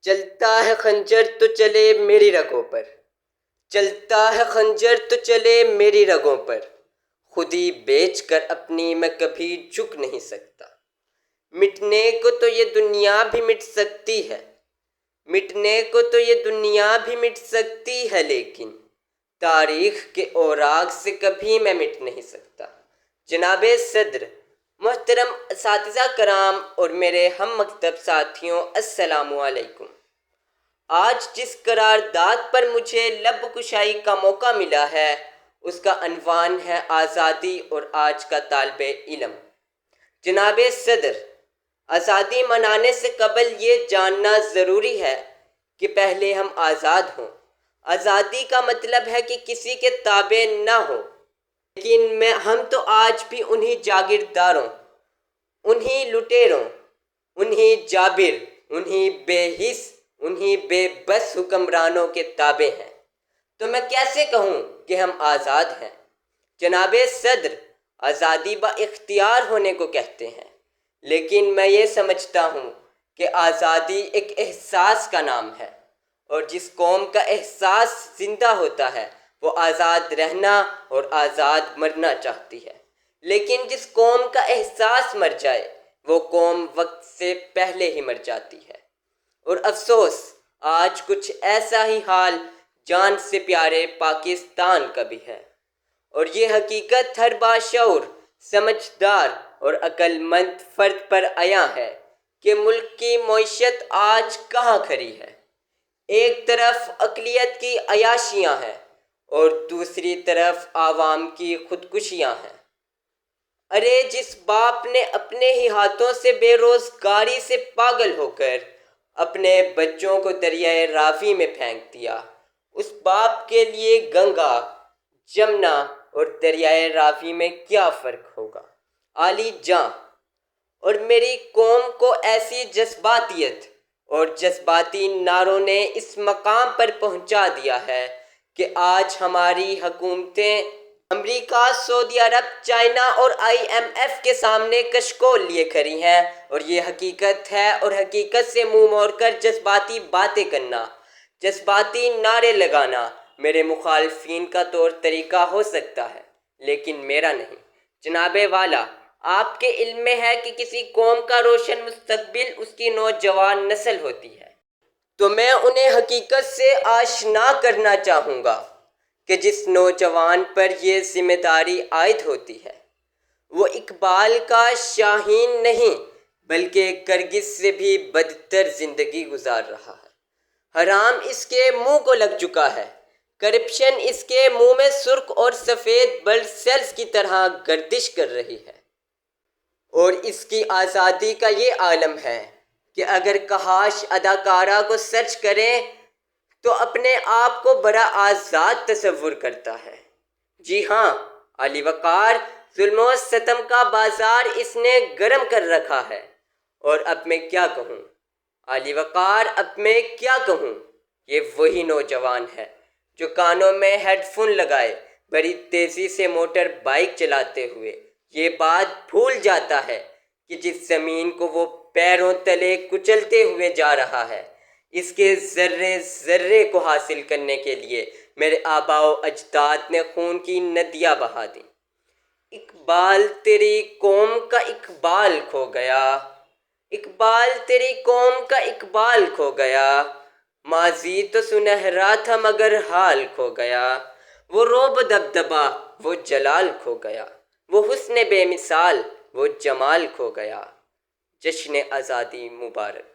چلتا ہے خنجر تو چلے میری رگوں پر، چلتا ہے خنجر تو چلے میری رگوں پر، خودی بیچ کر اپنی میں کبھی جھک نہیں سکتا۔ مٹنے کو تو یہ دنیا بھی مٹ سکتی ہے، مٹنے کو تو یہ دنیا بھی مٹ سکتی ہے، لیکن تاریخ کے اوراق سے کبھی میں مٹ نہیں سکتا۔ جناب صدر، محترم اساتذہ کرام اور میرے ہم مکتب ساتھیوں، السلام علیکم۔ آج جس قرارداد پر مجھے لب کشائی کا موقع ملا ہے، اس کا عنوان ہے آزادی اور آج کا طالب علم۔ جناب صدر، آزادی منانے سے قبل یہ جاننا ضروری ہے کہ پہلے ہم آزاد ہوں۔ آزادی کا مطلب ہے کہ کسی کے تابع نہ ہو، لیکن ہم تو آج بھی انہی جاگیرداروں، انہی لٹیروں، انہی جابر، انہی بے حس، انہی بے بس حکمرانوں کے تابع ہیں۔ تو میں کیسے کہوں کہ ہم آزاد ہیں؟ جناب صدر، آزادی با اختیار ہونے کو کہتے ہیں، لیکن میں یہ سمجھتا ہوں کہ آزادی ایک احساس کا نام ہے، اور جس قوم کا احساس زندہ ہوتا ہے وہ آزاد رہنا اور آزاد مرنا چاہتی ہے، لیکن جس قوم کا احساس مر جائے وہ قوم وقت سے پہلے ہی مر جاتی ہے۔ اور افسوس، آج کچھ ایسا ہی حال جان سے پیارے پاکستان کا بھی ہے، اور یہ حقیقت ہر باشعور، سمجھدار اور عقل مند فرد پر عیاں ہے کہ ملک کی معیشت آج کہاں کھڑی ہے۔ ایک طرف اقلیت کی عیاشیاں ہیں اور دوسری طرف عوام کی خودکشیاں ہیں۔ ارے جس باپ نے اپنے ہی ہاتھوں سے بے روزگاری سے پاگل ہو کر اپنے بچوں کو دریائے راوی میں پھینک دیا، اس باپ کے لیے گنگا، جمنا اور دریائے راوی میں کیا فرق ہوگا؟ عالی جاں اور میری قوم کو ایسی جذباتیت اور جذباتی نعروں نے اس مقام پر پہنچا دیا ہے کہ آج ہماری حکومتیں امریکہ، سعودی عرب، چائنا اور IMF کے سامنے کشکول لیے کھڑی ہیں، اور یہ حقیقت ہے، اور حقیقت سے منہ موڑ کر جذباتی باتیں کرنا، جذباتی نعرے لگانا میرے مخالفین کا طور طریقہ ہو سکتا ہے، لیکن میرا نہیں۔ جناب والا، آپ کے علم میں ہے کہ کسی قوم کا روشن مستقبل اس کی نوجوان نسل ہوتی ہے، تو میں انہیں حقیقت سے آشنا کرنا چاہوں گا کہ جس نوجوان پر یہ ذمہ داری عائد ہوتی ہے وہ اقبال کا شاہین نہیں بلکہ کرگس سے بھی بدتر زندگی گزار رہا ہے۔ حرام اس کے منہ کو لگ چکا ہے، کرپشن اس کے منہ میں سرخ اور سفید بلڈ سیلز کی طرح گردش کر رہی ہے، اور اس کی آزادی کا یہ عالم ہے کہ اگر کہاش اداکارہ کو سرچ کریں تو اپنے آپ کو بڑا آزاد تصور کرتا ہے۔ جی ہاں، علی وقار، ظلم و ستم کا بازار اس نے گرم کر رکھا ہے، اور اب میں کیا کہوں؟ علی وقار، اب میں کیا کہوں؟ یہ وہی نوجوان ہے جو کانوں میں ہیڈ فون لگائے بڑی تیزی سے موٹر بائیک چلاتے ہوئے یہ بات بھول جاتا ہے کہ جس زمین کو وہ پیروں تلے کچلتے ہوئے جا رہا ہے، اس کے ذرے ذرے کو حاصل کرنے کے لیے میرے آباء و اجداد نے خون کی ندیاں بہا دیں۔ اقبال، تیری قوم کا اقبال کھو گیا، اقبال، تیری قوم کا اقبال کھو گیا، ماضی تو سنہرا تھا مگر حال کھو گیا، وہ رعب و دبدبا، وہ جلال کھو گیا، وہ حسن بے مثال، وہ جمال کھو گیا۔ جشن آزادی مبارک۔